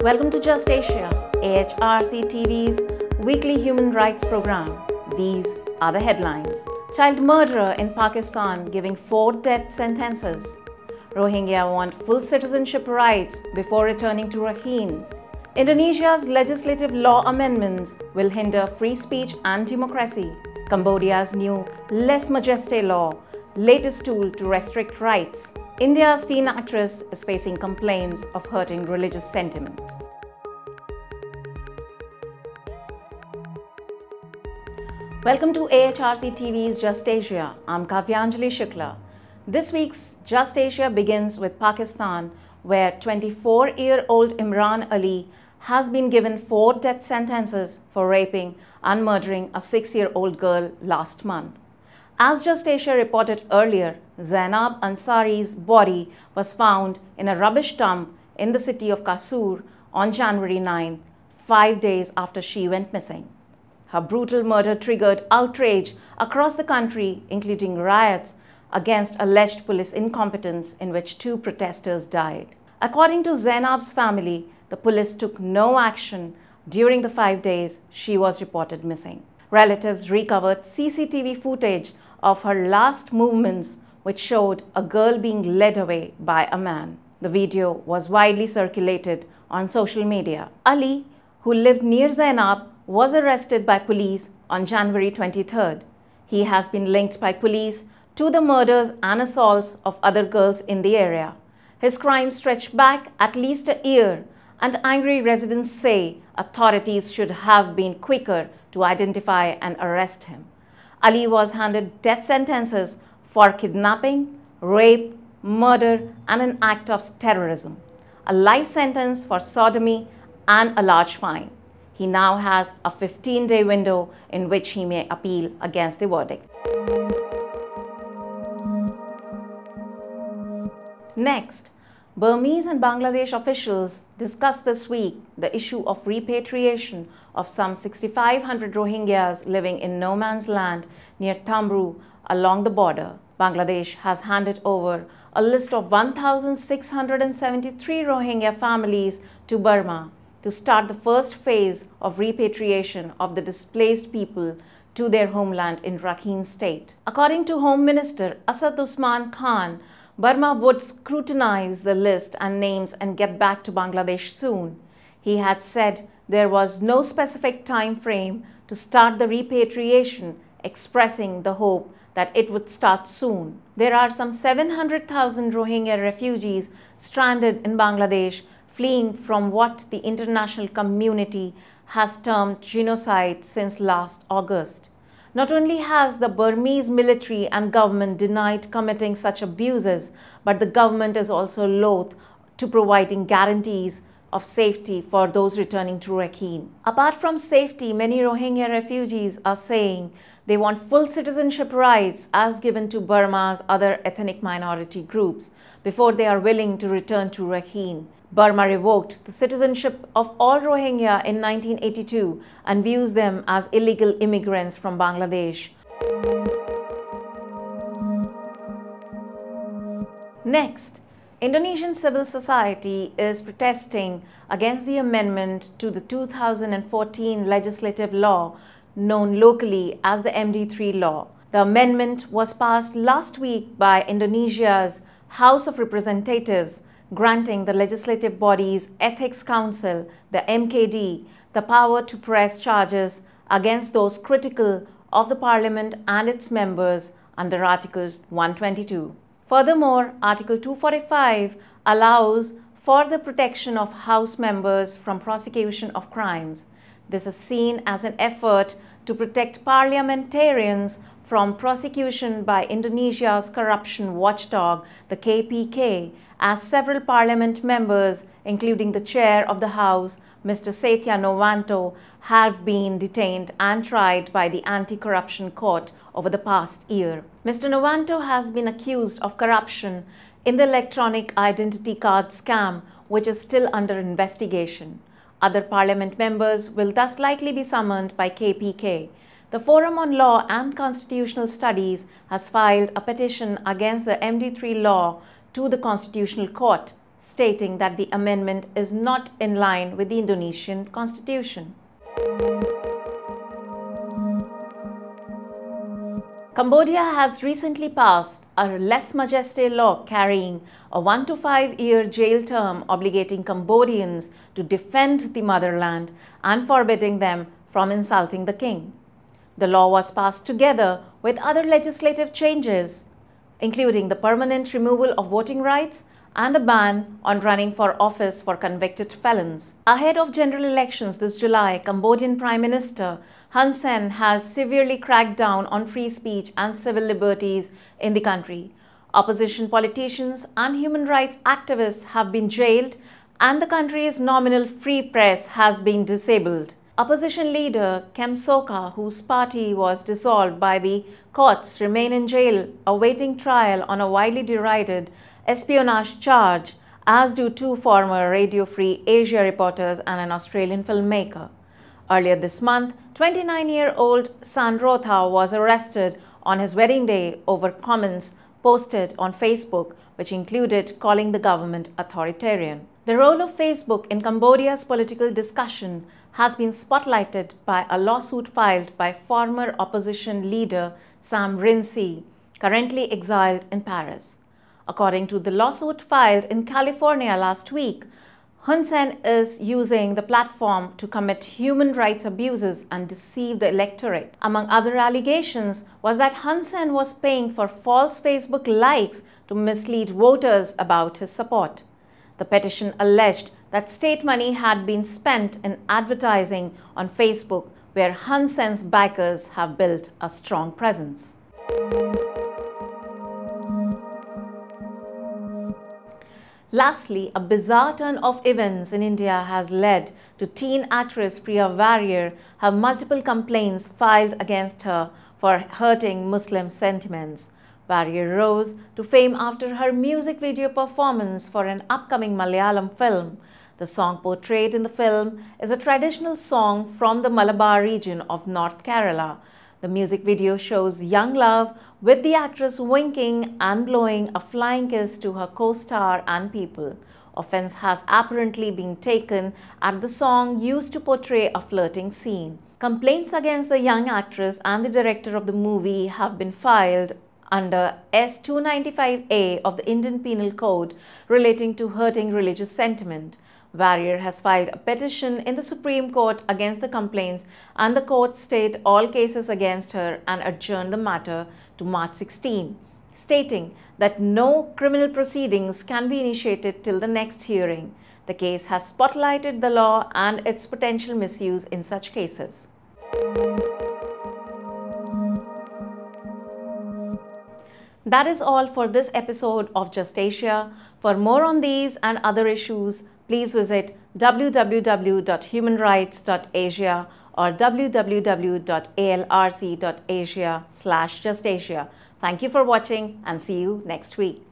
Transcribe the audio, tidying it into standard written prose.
Welcome to Just Asia, AHRC TV's weekly human rights program. These are the headlines. Child murderer in Pakistan giving 4 death sentences. Rohingya want full citizenship rights before returning to Rakhine. Indonesia's legislative law amendments will hinder free speech and democracy. Cambodia's new lèse majesté law, latest tool to restrict rights. India's teen actress is facing complaints of hurting religious sentiment. Welcome to AHRC TV's Just Asia. I'm Kavyanjali Shukla. This week's Just Asia begins with Pakistan, where 24-year-old Imran Ali has been given 4 death sentences for raping and murdering a 6-year-old girl last month. As Just Asia reported earlier, Zainab Ansari's body was found in a rubbish dump in the city of Kasur on January 9th, 5 days after she went missing. Her brutal murder triggered outrage across the country, including riots against alleged police incompetence in which 2 protesters died. According to Zainab's family, the police took no action during the 5 days she was reported missing. Relatives recovered CCTV footage of her last movements, which showed a girl being led away by a man. The video was widely circulated on social media. Ali, who lived near Zainab, was arrested by police on January 23rd. He has been linked by police to the murders and assaults of other girls in the area. His crimes stretch back at least a year, and angry residents say authorities should have been quicker to identify and arrest him. Ali was handed death sentences for kidnapping, rape, murder, and an act of terrorism, a life sentence for sodomy, and a large fine. He now has a 15-day window in which he may appeal against the verdict. Next, Burmese and Bangladesh officials discussed this week the issue of repatriation of some 6,500 Rohingyas living in no man's land near Tambru along the border. Bangladesh has handed over a list of 1,673 Rohingya families to Burma to start the first phase of repatriation of the displaced people to their homeland in Rakhine state. According to Home Minister Asad Usman Khan, Burma would scrutinize the list and names and get back to Bangladesh soon. He had said there was no specific time frame to start the repatriation, expressing the hope that it would start soon. There are some 700,000 Rohingya refugees stranded in Bangladesh, fleeing from what the international community has termed genocide since last August. Not only has the Burmese military and government denied committing such abuses, but the government is also loath to providing guarantees of safety for those returning to Rakhine. Apart from safety, many Rohingya refugees are saying they want full citizenship rights as given to Burma's other ethnic minority groups before they are willing to return to Rakhine. Burma revoked the citizenship of all Rohingya in 1982 and views them as illegal immigrants from Bangladesh. Next, Indonesian civil society is protesting against the amendment to the 2014 legislative law known locally as the MD3 law. The amendment was passed last week by Indonesia's House of Representatives, granting the legislative body's Ethics Council, the MKD, the power to press charges against those critical of the parliament and its members under Article 122. Furthermore, Article 245 allows for the protection of House members from prosecution of crimes. This is seen as an effort to protect parliamentarians from prosecution by Indonesia's corruption watchdog, the KPK, as several parliament members, including the chair of the House, Mr. Setia Novanto, have been detained and tried by the anti-corruption court over the past year. Mr. Novanto has been accused of corruption in the electronic identity card scam, which is still under investigation. Other parliament members will thus likely be summoned by KPK. The Forum on Law and Constitutional Studies has filed a petition against the MD3 law to the Constitutional Court, stating that the amendment is not in line with the Indonesian constitution. Cambodia has recently passed a lèse majesté law carrying a 1 to 5 year jail term obligating Cambodians to defend the motherland and forbidding them from insulting the king. The law was passed together with other legislative changes, including the permanent removal of voting rights and a ban on running for office for convicted felons. Ahead of general elections this July, Cambodian Prime Minister Hun Sen has severely cracked down on free speech and civil liberties in the country. Opposition politicians and human rights activists have been jailed, and the country's nominal free press has been disabled. Opposition leader Kem Sokha, whose party was dissolved by the courts, remain in jail awaiting trial on a widely derided espionage charge, as do 2 former Radio Free Asia reporters and an Australian filmmaker. Earlier this month, 29-year-old San Rotha was arrested on his wedding day over comments posted on Facebook, which included calling the government authoritarian. The role of Facebook in Cambodia's political discussion has been spotlighted by a lawsuit filed by former opposition leader Sam Rainsy, currently exiled in Paris. According to the lawsuit filed in California last week, Hun Sen is using the platform to commit human rights abuses and deceive the electorate. Among other allegations was that Hun Sen was paying for false Facebook likes to mislead voters about his support. The petition alleged that state money had been spent in advertising on Facebook, where Hun Sen's backers have built a strong presence. Lastly, a bizarre turn of events in India has led to teen actress Priya Warrior have multiple complaints filed against her for hurting Muslim sentiments. Warrior rose to fame after her music video performance for an upcoming Malayalam film. The song portrayed in the film is a traditional song from the Malabar region of North Kerala. The music video shows young love, with the actress winking and blowing a flying kiss to her co-star and people. Offense has apparently been taken at the song used to portray a flirting scene. Complaints against the young actress and the director of the movie have been filed under S-295A of the Indian Penal Code relating to hurting religious sentiment. Warrior has filed a petition in the Supreme Court against the complaints, and the court stayed all cases against her and adjourned the matter to March 16, stating that no criminal proceedings can be initiated till the next hearing. The case has spotlighted the law and its potential misuse in such cases. That is all for this episode of Just Asia. For more on these and other issues, please visit www.humanrights.asia or www.alrc.asia/justasia. Thank you for watching and see you next week.